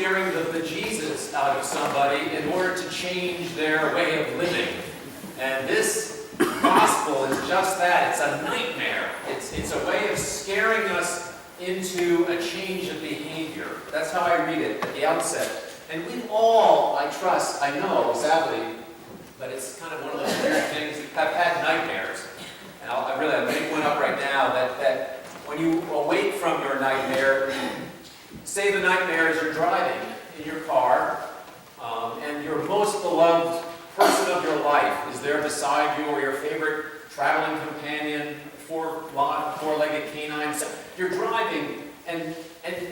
scaring the bejesus out of somebody in order to change their way of living. And this gospel is just that. It's a nightmare. It's a way of scaring us into a change of behavior. That's how I read it at the outset. And we all, I trust, I know, sadly, but it's kind of one of those weird things, have had nightmares. And I'll make one up right now, that when you awake from your nightmare, say the nightmare is you're driving in your car, and your most beloved person of your life is there beside you, or your favorite traveling companion, four-legged canine. So you're driving, and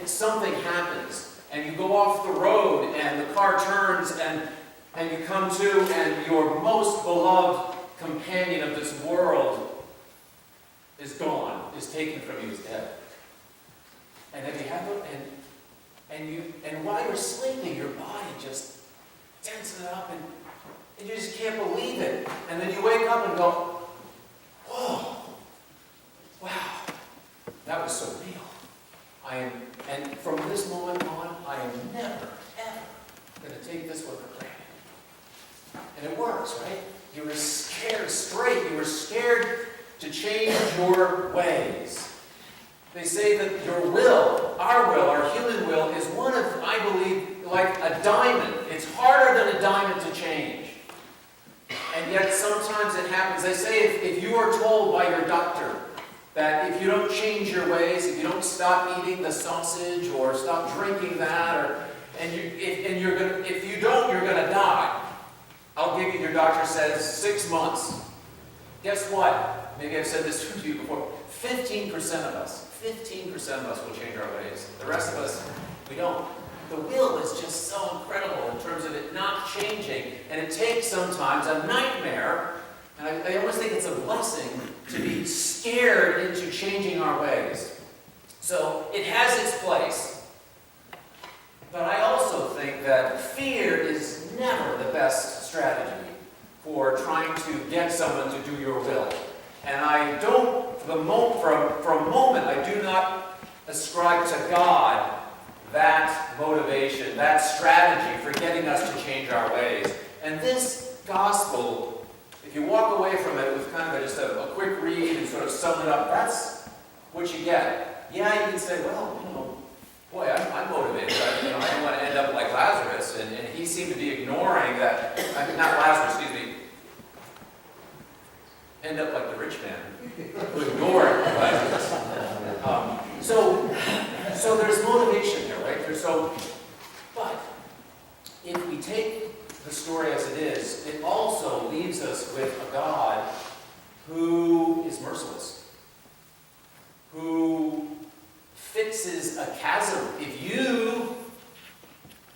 something happens. And you go off the road, and the car turns, and you come to, and your most beloved companion of this world is gone, is taken from you, is dead. And have you had that? And while you're sleeping, your body just tenses up, and you just can't believe it. And then you wake up and go, whoa, wow, that was so real. And from this moment on, I am never, ever going to take this one for granted. And it works, right? You were scared straight. You were scared to change your ways. They say that your will, our human will, is one of, I believe, like a diamond. It's harder than a diamond to change. And yet sometimes it happens. They say if you are told by your doctor that if you don't change your ways, if you don't stop eating the sausage or stop drinking that, if you don't, you're going to die. I'll give you, your doctor says, 6 months. Guess what? Maybe I've said this to you before. 15% of us will change our ways. The rest of us, we don't. The will is just so incredible in terms of it not changing. And it takes sometimes a nightmare, and I almost think it's a blessing to be scared into changing our ways. So it has its place. But I also think that fear is never the best strategy for trying to get someone to do your will. And I don't, for a moment, I do not ascribe to God that motivation, that strategy for getting us to change our ways. And this gospel, if you walk away from it with kind of just a quick read and sort of sum it up, that's what you get. Yeah, you can say, well, boy, I'm motivated. I don't want to end up like Lazarus, and he seemed to be ignoring that. Not Lazarus, excuse me. End up like the rich man who ignored Lazarus. So there's motivation there, right? But if we take the story as it is, it also leaves us with a God who is merciless, who fixes a chasm. If you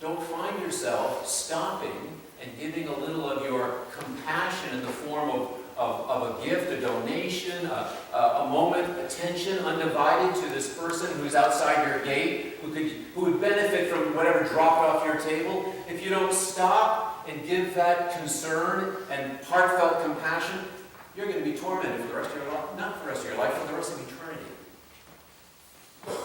don't find yourself stopping and giving a little of your compassion in the form of a gift, a donation, a moment, attention, undivided to this person who's outside your gate, who would benefit from whatever dropped off your table, if you don't stop and give that concern and heartfelt compassion, you're going to be tormented for the rest of your life. Not for the rest of your life, for the rest of eternity.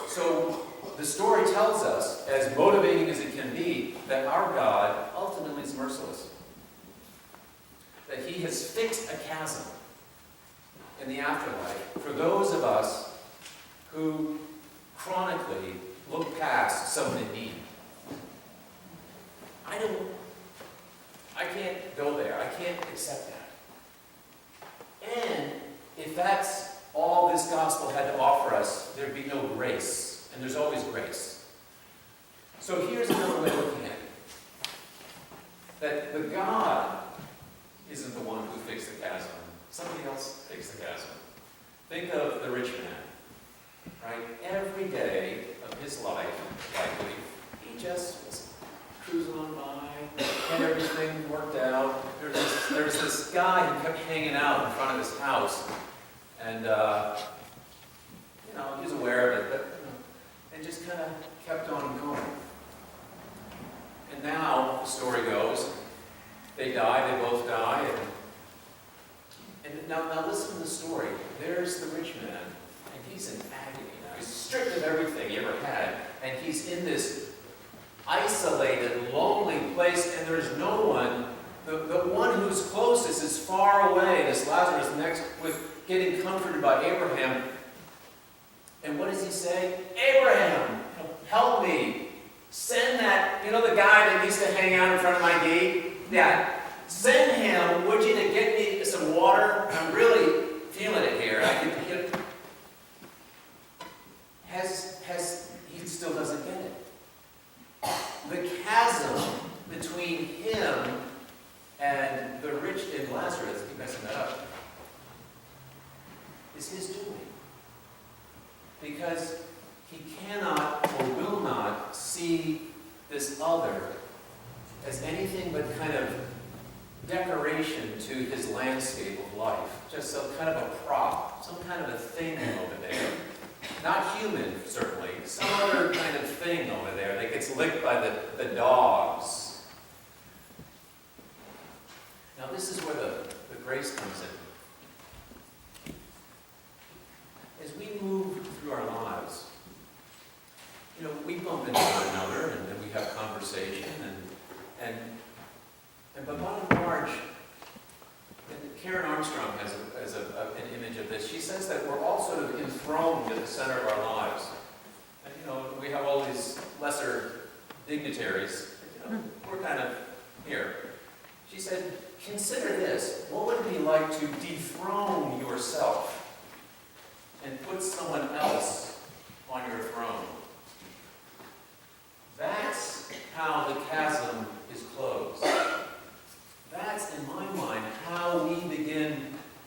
So the story tells us, as motivating as it can be, that our God ultimately is merciless. That he has fixed a chasm in the afterlife for those of us who chronically look past someone in need. I can't go there. I can't accept that. And if that's all this gospel had to offer us, there'd be no grace. And there's always grace. So here's another way of looking at it. That the God isn't the one who fixed the chasm. Somebody else fixed the chasm. Think of the rich man, right? Every day of his life, likely, he just was cruising on by, and everything worked out. There was this guy who kept hanging out in front of his house, and he was aware of it, but and just kind of kept on going. And now the story goes, they both die, and now listen to the story. There's the rich man, and he's in agony now. He's stripped of everything he ever had, and he's in this isolated, lonely place, and there's no one. The one who's closest is far away. This Lazarus next with getting comforted by Abraham. And what does he say? Abraham, help me. Send that, the guy that used to hang out in front of my gate? Yeah. Send him, would you, to get me some water? I'm really feeling it here. He still doesn't get it. The chasm between him and the rich and Lazarus, keep messing that up, is his doing. Because he cannot or will not see this other as anything but kind of decoration to his landscape of life. Just some kind of a prop, some kind of a thing over there. Not human, certainly. Some other kind of thing over there that gets licked by the dogs. Now this is where the grace comes in. As we move through our lives, we bump into one another and then we have conversation but by and large, and Karen Armstrong has an image of this. She says that we're all sort of enthroned at the center of our lives. And we have all these lesser dignitaries. We're kind of here. She said, consider this. What would it be like to dethrone yourself and put someone else on your throne? That's how the chasm is closed. That's, in my mind, how we begin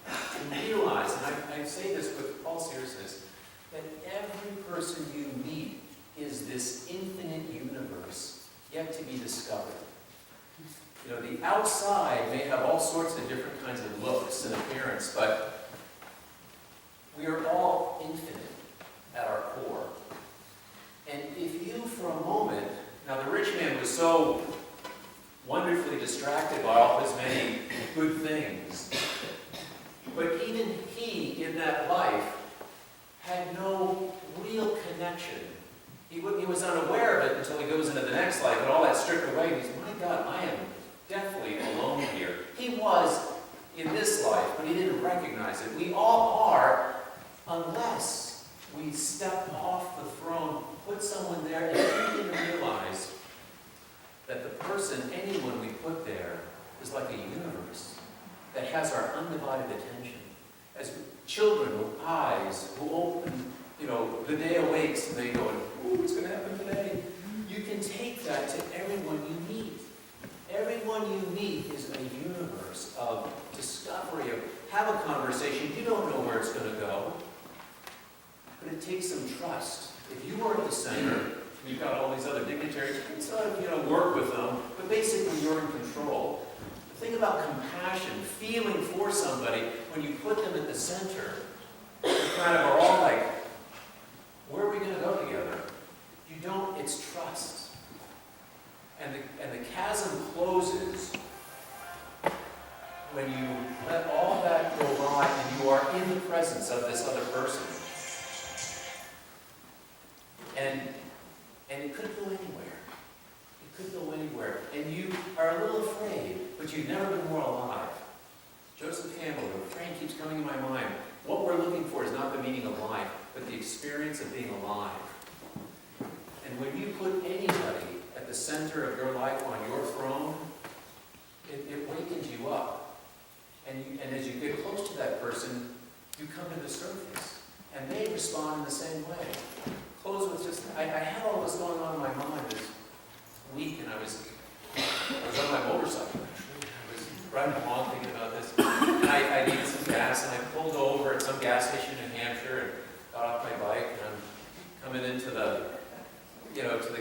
to realize, and I say this with all seriousness, that every person you meet is this infinite universe yet to be discovered. The outside may have all sorts of different kinds of looks and appearance, but we are all infinite at our core. And if you, for a moment, now the rich man was so wonderfully distracted by all his many good things, but even he, in that life, had no real connection. He was unaware of it until he goes into the next life, and all that stripped away, and he's, my God, I am deathly alone here. He was in this life, but he didn't recognize it. We all are, unless we step off the throne, put someone there, and we didn't realize that the person, anyone we put there, is like a universe that has our undivided attention. As children with eyes who open, the day awakes and they go, ooh, what's going to happen today? You can take that to everyone you meet. Everyone you meet is a universe of discovery, of have a conversation. You don't know where it's going to go, but it takes some trust. If you are at the center, you've got all these other dignitaries, you can sort of, work with them, but basically you're in control. The thing about compassion, feeling for somebody, when you put them at the center, you kind of are all like, where are we going to go together? You don't, it's trust. And the chasm closes when you let all that go by and you are in the presence of this other person. And it could go anywhere. It could go anywhere. And you are a little afraid, but you've never been more alive. Joseph Campbell, the refrain keeps coming in my mind. What we're looking for is not the meaning of life, but the experience of being alive. And when you put anybody at the center of your life on your throne, it wakens you up. And as you get close to that person, you come to the surface. And they respond in the same way. Close with just, I had all this going on in my mind this week, and I was on my motorcycle, actually. I was riding along thinking about this, and I needed some gas, and I pulled over at some gas station in Hampshire and got off my bike, and I'm coming into the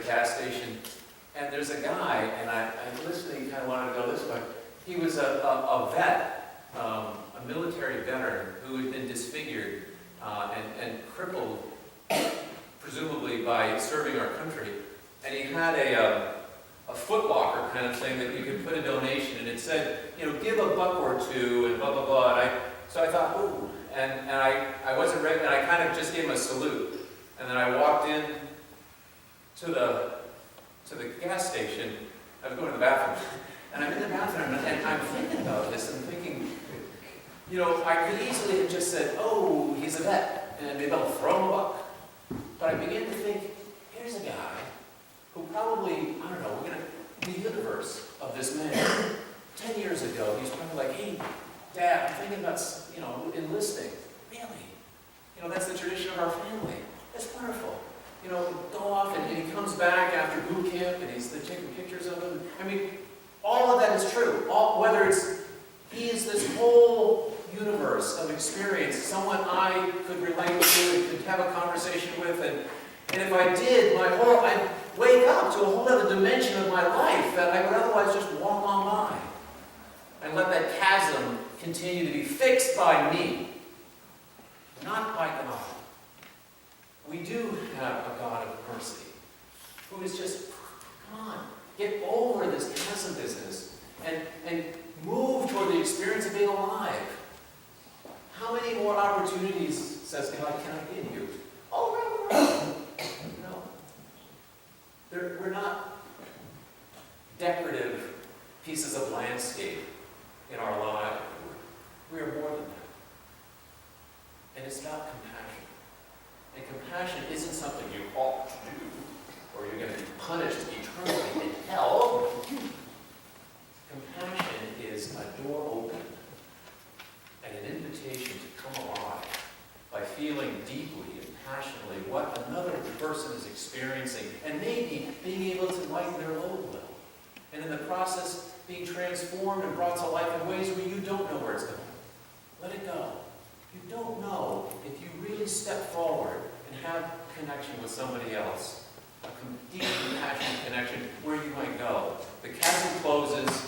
gas station, and there's a guy, and I'm listening, kind of wanted to go this way. He was a vet, a military veteran who had been disfigured and crippled, presumably by serving our country. And he had a foot locker kind of thing that you could put a donation, and it said, give $1 or $2 and blah, blah, blah. So I thought, ooh. And I wasn't ready, and I kind of just gave him a salute. And then I walked in to to the gas station. I was going to the bathroom. And I'm in the bathroom, and I'm thinking about this, and thinking, you know, I could easily have just said, oh, he's a vet, and maybe I'll throw him a buck. But I began to think, here's a guy who probably, I don't know, the universe of this man. 10 years ago, he's probably like, hey, Dad, I'm thinking about, you know, enlisting. Really? You know, that's the tradition of our family. That's wonderful. You know, go off, and he comes back after boot camp, and they're taking pictures of him. I mean, all of that is true. Whether he is this whole universe of experience, someone I could relate to, could have a conversation with, and if I did, I'd wake up to a whole other dimension of my life that I would otherwise just walk on by. And let that chasm continue to be fixed by me, not by God. We do have a God of mercy who is just, come on, get over this chasm business and move toward the experience of being alive. How many more opportunities, says God, can I give you? Oh, right. No. We're not decorative pieces of landscape in our life. We are more than that. And it's about compassion. And compassion isn't something you ought to do, or you're going to be punished eternally in hell. Compassion is a door open and an invitation to come alive by feeling deeply and passionately what another person is experiencing, and maybe being able to lighten their load a little. And in the process, being transformed and brought to life in ways where you don't know where it's going. Let it go. You don't know if you really step forward and have connection with somebody else, a deep, passionate connection, where you might go. The chasm closes,